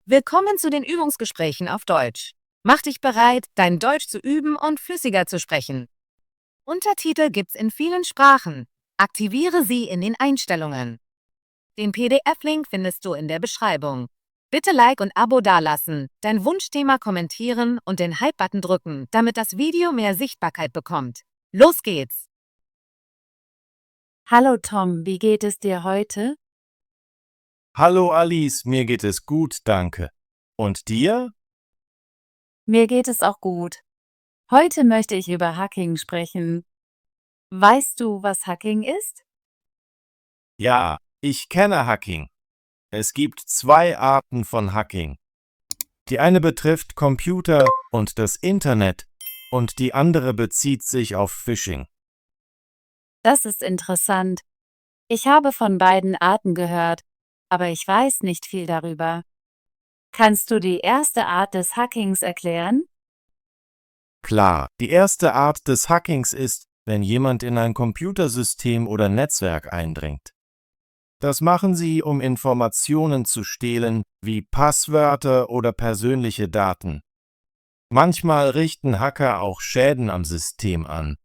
Willkommen zu den Übungsgesprächen auf Deutsch. Mach dich bereit, dein Deutsch zu üben und flüssiger zu sprechen. Untertitel gibt's in vielen Sprachen. Aktiviere sie in den Einstellungen. Den PDF-Link findest du in der Beschreibung. Bitte Like und Abo dalassen, dein Wunschthema kommentieren und den Hype-Button drücken, damit das Video mehr Sichtbarkeit bekommt. Los geht's! Hallo Tom, wie geht es dir heute? Hallo Alice, mir geht es gut, danke. Und dir? Mir geht es auch gut. Heute möchte ich über Hacking sprechen. Weißt du, was Hacking ist? Ja, ich kenne Hacking. Es gibt zwei Arten von Hacking. Die eine betrifft Computer und das Internet und die andere bezieht sich auf Phishing. Das ist interessant. Ich habe von beiden Arten gehört, aber ich weiß nicht viel darüber. Kannst du die erste Art des Hackings erklären? Klar, die erste Art des Hackings ist, wenn jemand in ein Computersystem oder Netzwerk eindringt. Das machen sie, um Informationen zu stehlen, wie Passwörter oder persönliche Daten. Manchmal richten Hacker auch Schäden am System an.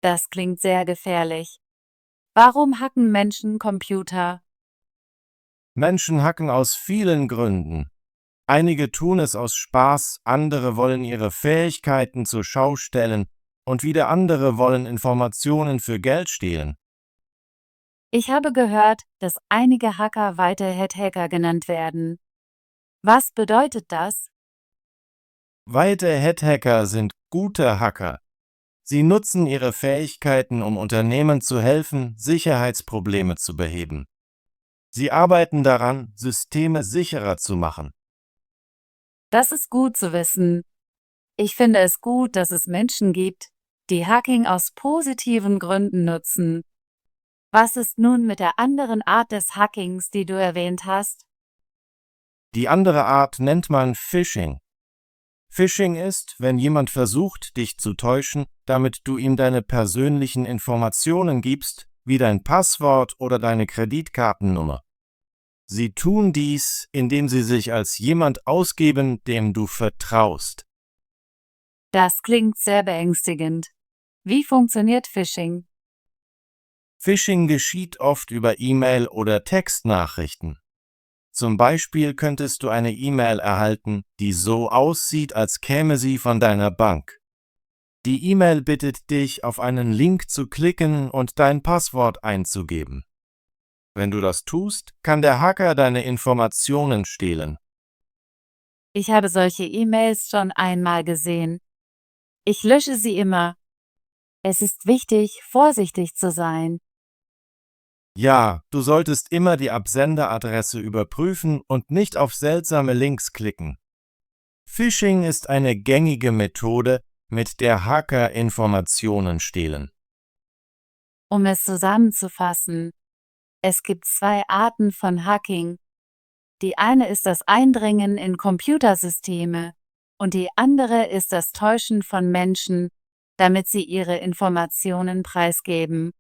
Das klingt sehr gefährlich. Warum hacken Menschen Computer? Menschen hacken aus vielen Gründen. Einige tun es aus Spaß, andere wollen ihre Fähigkeiten zur Schau stellen und wieder andere wollen Informationen für Geld stehlen. Ich habe gehört, dass einige Hacker White-Hat-Hacker genannt werden. Was bedeutet das? White-Hat-Hacker sind gute Hacker. Sie nutzen ihre Fähigkeiten, um Unternehmen zu helfen, Sicherheitsprobleme zu beheben. Sie arbeiten daran, Systeme sicherer zu machen. Das ist gut zu wissen. Ich finde es gut, dass es Menschen gibt, die Hacking aus positiven Gründen nutzen. Was ist nun mit der anderen Art des Hackings, die du erwähnt hast? Die andere Art nennt man Phishing. Phishing ist, wenn jemand versucht, dich zu täuschen, damit du ihm deine persönlichen Informationen gibst, wie dein Passwort oder deine Kreditkartennummer. Sie tun dies, indem sie sich als jemand ausgeben, dem du vertraust. Das klingt sehr beängstigend. Wie funktioniert Phishing? Phishing geschieht oft über E-Mail oder Textnachrichten. Zum Beispiel könntest du eine E-Mail erhalten, die so aussieht, als käme sie von deiner Bank. Die E-Mail bittet dich, auf einen Link zu klicken und dein Passwort einzugeben. Wenn du das tust, kann der Hacker deine Informationen stehlen. Ich habe solche E-Mails schon einmal gesehen. Ich lösche sie immer. Es ist wichtig, vorsichtig zu sein. Ja, du solltest immer die Absenderadresse überprüfen und nicht auf seltsame Links klicken. Phishing ist eine gängige Methode, mit der Hacker Informationen stehlen. Um es zusammenzufassen, es gibt zwei Arten von Hacking. Die eine ist das Eindringen in Computersysteme und die andere ist das Täuschen von Menschen, damit sie ihre Informationen preisgeben.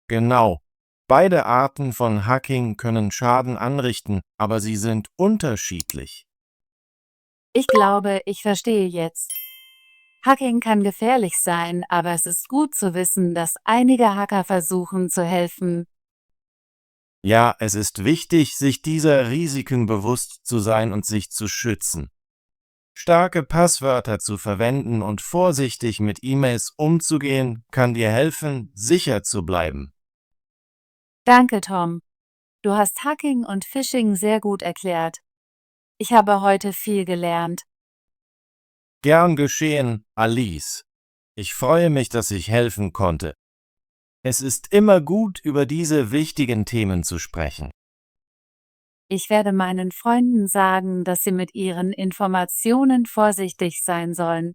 Genau. Beide Arten von Hacking können Schaden anrichten, aber sie sind unterschiedlich. Ich glaube, ich verstehe jetzt. Hacking kann gefährlich sein, aber es ist gut zu wissen, dass einige Hacker versuchen zu helfen. Ja, es ist wichtig, sich dieser Risiken bewusst zu sein und sich zu schützen. Starke Passwörter zu verwenden und vorsichtig mit E-Mails umzugehen, kann dir helfen, sicher zu bleiben. Danke, Tom. Du hast Hacking und Phishing sehr gut erklärt. Ich habe heute viel gelernt. Gern geschehen, Alice. Ich freue mich, dass ich helfen konnte. Es ist immer gut, über diese wichtigen Themen zu sprechen. Ich werde meinen Freunden sagen, dass sie mit ihren Informationen vorsichtig sein sollen.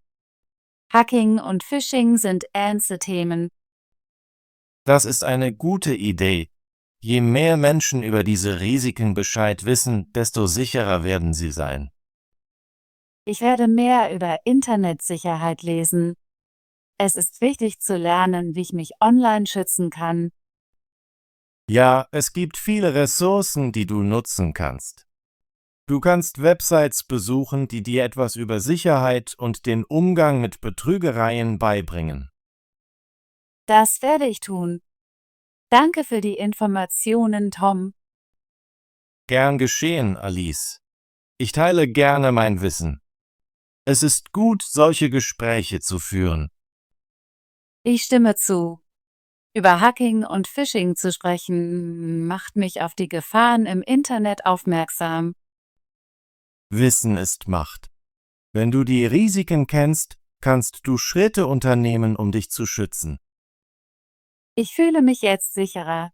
Hacking und Phishing sind ernste Themen. Das ist eine gute Idee. Je mehr Menschen über diese Risiken Bescheid wissen, desto sicherer werden sie sein. Ich werde mehr über Internetsicherheit lesen. Es ist wichtig zu lernen, wie ich mich online schützen kann. Ja, es gibt viele Ressourcen, die du nutzen kannst. Du kannst Websites besuchen, die dir etwas über Sicherheit und den Umgang mit Betrügereien beibringen. Das werde ich tun. Danke für die Informationen, Tom. Gern geschehen, Alice. Ich teile gerne mein Wissen. Es ist gut, solche Gespräche zu führen. Ich stimme zu. Über Hacking und Phishing zu sprechen, macht mich auf die Gefahren im Internet aufmerksam. Wissen ist Macht. Wenn du die Risiken kennst, kannst du Schritte unternehmen, um dich zu schützen. Ich fühle mich jetzt sicherer.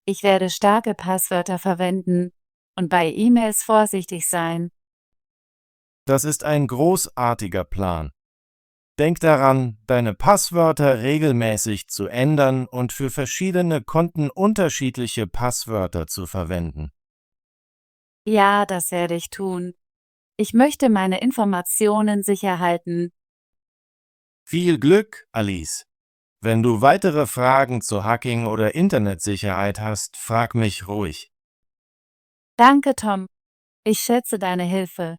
Ich werde starke Passwörter verwenden und bei E-Mails vorsichtig sein. Das ist ein großartiger Plan. Denk daran, deine Passwörter regelmäßig zu ändern und für verschiedene Konten unterschiedliche Passwörter zu verwenden. Ja, das werde ich tun. Ich möchte meine Informationen sicher halten. Viel Glück, Alice. Wenn du weitere Fragen zu Hacking oder Internetsicherheit hast, frag mich ruhig. Danke, Tom. Ich schätze deine Hilfe.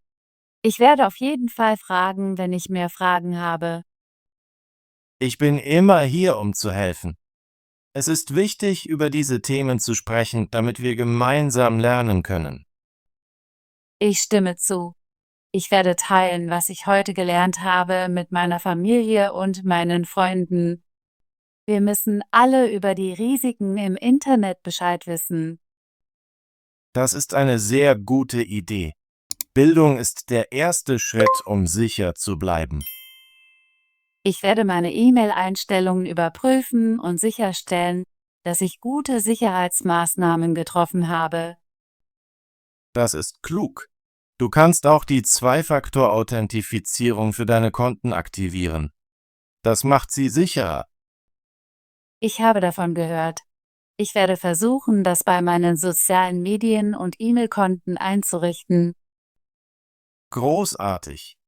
Ich werde auf jeden Fall fragen, wenn ich mehr Fragen habe. Ich bin immer hier, um zu helfen. Es ist wichtig, über diese Themen zu sprechen, damit wir gemeinsam lernen können. Ich stimme zu. Ich werde teilen, was ich heute gelernt habe, mit meiner Familie und meinen Freunden. Wir müssen alle über die Risiken im Internet Bescheid wissen. Das ist eine sehr gute Idee. Bildung ist der erste Schritt, um sicher zu bleiben. Ich werde meine E-Mail-Einstellungen überprüfen und sicherstellen, dass ich gute Sicherheitsmaßnahmen getroffen habe. Das ist klug. Du kannst auch die Zwei-Faktor-Authentifizierung für deine Konten aktivieren. Das macht sie sicherer. Ich habe davon gehört. Ich werde versuchen, das bei meinen sozialen Medien und E-Mail-Konten einzurichten. Großartig.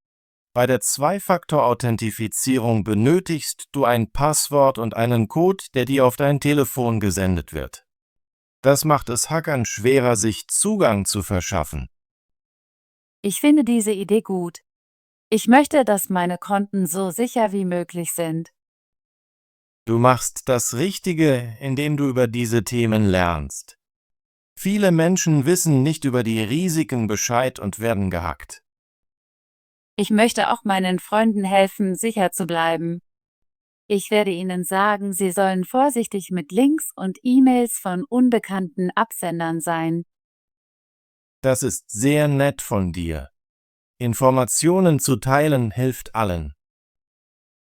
Bei der Zwei-Faktor-Authentifizierung benötigst du ein Passwort und einen Code, der dir auf dein Telefon gesendet wird. Das macht es Hackern schwerer, sich Zugang zu verschaffen. Ich finde diese Idee gut. Ich möchte, dass meine Konten so sicher wie möglich sind. Du machst das Richtige, indem du über diese Themen lernst. Viele Menschen wissen nicht über die Risiken Bescheid und werden gehackt. Ich möchte auch meinen Freunden helfen, sicher zu bleiben. Ich werde ihnen sagen, sie sollen vorsichtig mit Links und E-Mails von unbekannten Absendern sein. Das ist sehr nett von dir. Informationen zu teilen hilft allen.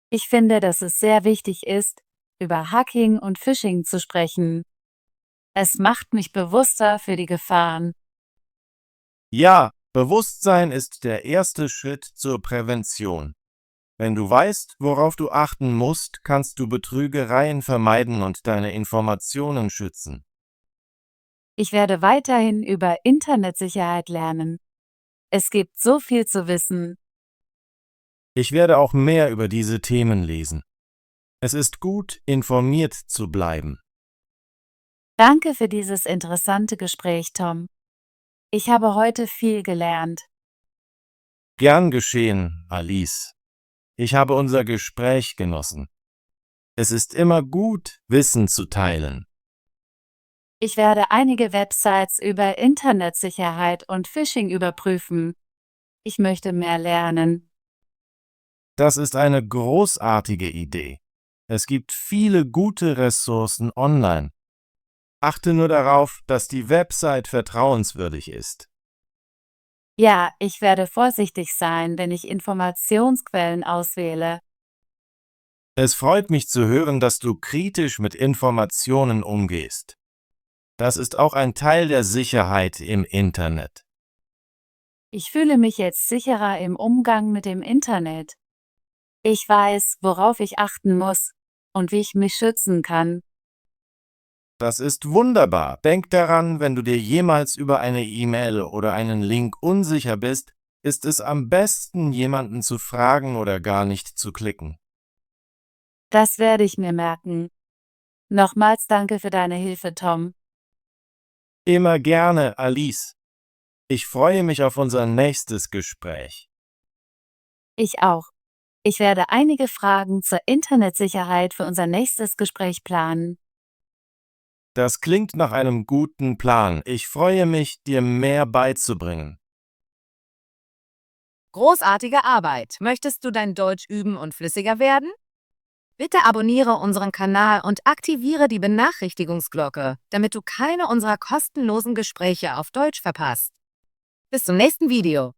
Ich finde, dass es sehr wichtig ist, über Hacking und Phishing zu sprechen. Es macht mich bewusster für die Gefahren. Ja, Bewusstsein ist der erste Schritt zur Prävention. Wenn du weißt, worauf du achten musst, kannst du Betrügereien vermeiden und deine Informationen schützen. Ich werde weiterhin über Internetsicherheit lernen. Es gibt so viel zu wissen. Ich werde auch mehr über diese Themen lesen. Es ist gut, informiert zu bleiben. Danke für dieses interessante Gespräch, Tom. Ich habe heute viel gelernt. Gern geschehen, Alice. Ich habe unser Gespräch genossen. Es ist immer gut, Wissen zu teilen. Ich werde einige Websites über Internetsicherheit und Phishing überprüfen. Ich möchte mehr lernen. Das ist eine großartige Idee. Es gibt viele gute Ressourcen online. Achte nur darauf, dass die Website vertrauenswürdig ist. Ja, ich werde vorsichtig sein, wenn ich Informationsquellen auswähle. Es freut mich zu hören, dass du kritisch mit Informationen umgehst. Das ist auch ein Teil der Sicherheit im Internet. Ich fühle mich jetzt sicherer im Umgang mit dem Internet. Ich weiß, worauf ich achten muss und wie ich mich schützen kann. Das ist wunderbar. Denk daran, wenn du dir jemals über eine E-Mail oder einen Link unsicher bist, ist es am besten, jemanden zu fragen oder gar nicht zu klicken. Das werde ich mir merken. Nochmals danke für deine Hilfe, Tom. Immer gerne, Alice. Ich freue mich auf unser nächstes Gespräch. Ich auch. Ich werde einige Fragen zur Internetsicherheit für unser nächstes Gespräch planen. Das klingt nach einem guten Plan. Ich freue mich, dir mehr beizubringen. Großartige Arbeit! Möchtest du dein Deutsch üben und flüssiger werden? Bitte abonniere unseren Kanal und aktiviere die Benachrichtigungsglocke, damit du keine unserer kostenlosen Gespräche auf Deutsch verpasst. Bis zum nächsten Video.